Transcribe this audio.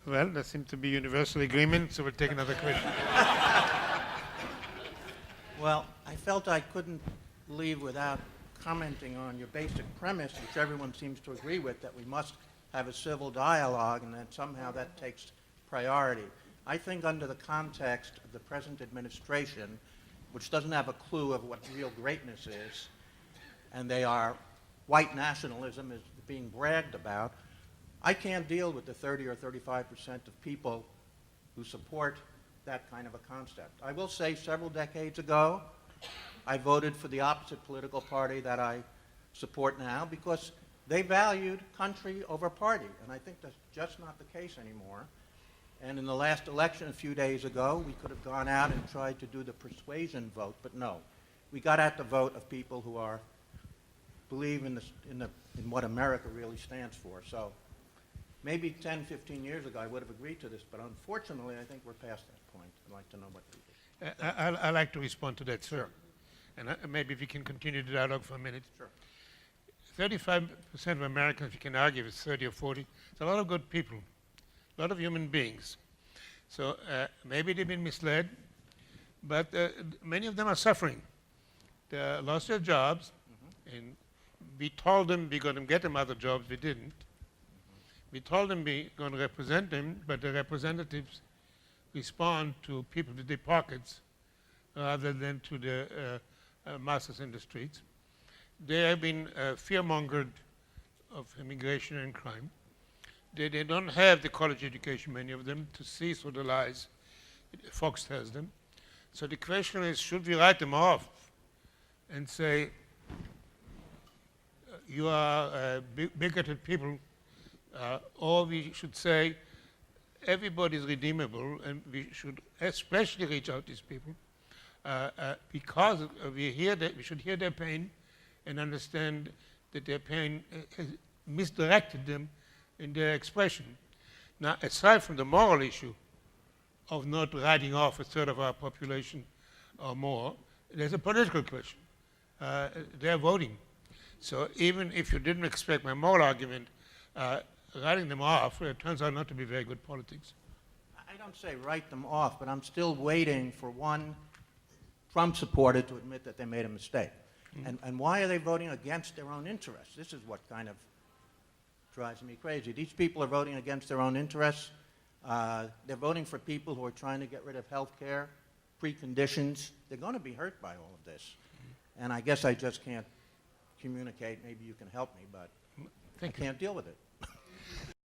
Well, there seems to be universal agreement, so we'll take another question. Well, I felt I couldn't leave without commenting on your basic premise, which everyone seems to agree with, that we must have a civil dialogue and that somehow that takes priority. I think under the context of the present administration, which doesn't have a clue of what real greatness is, and they are white nationalism is being bragged about, I can't deal with the 30 or 35% of people who support that kind of a concept. I will say several decades ago, I voted for the opposite political party that I support now because they valued country over party, and I think that's just not the case anymore. And in the last election a few days ago, we could have gone out and tried to do the persuasion vote, but no. We got at the vote of people who believe in what America really stands for. So maybe 10, 15 years ago I would have agreed to this, but unfortunately I think we're past that point. I'd like to know what people I'd like to respond to that, sir. And maybe if we can continue the dialogue for a minute. Sure. 35% of Americans, if you can argue it's 30 or 40, it's a lot of good people, a lot of human beings. So maybe they've been misled, but many of them are suffering. They lost their jobs, and we told them we're going to get them other jobs, we didn't. We told them we're going to represent them, but the representatives respond to people with their pockets rather than to the masses in the streets. They have been fear-mongered of immigration and crime. They don't have the college education, many of them, to see through the lies Fox tells them. So the question is, should we write them off and say, you are bigoted people, or we should say, everybody is redeemable, and we should especially reach out to these people because we should hear their pain and understand that their pain has misdirected them in their expression. Now, aside from the moral issue of not writing off a third of our population or more, there's a political question. They're voting. So even if you didn't expect my moral argument, writing them off turns out not to be very good politics. I don't say write them off, but I'm still waiting for one Trump supporter to admit that they made a mistake. And why are they voting against their own interests? This is what kind of drives me crazy. These people are voting against their own interests. They're voting for people who are trying to get rid of health care, preconditions. They're going to be hurt by all of this. And I guess I just can't communicate. Maybe you can help me, but I can't deal with it.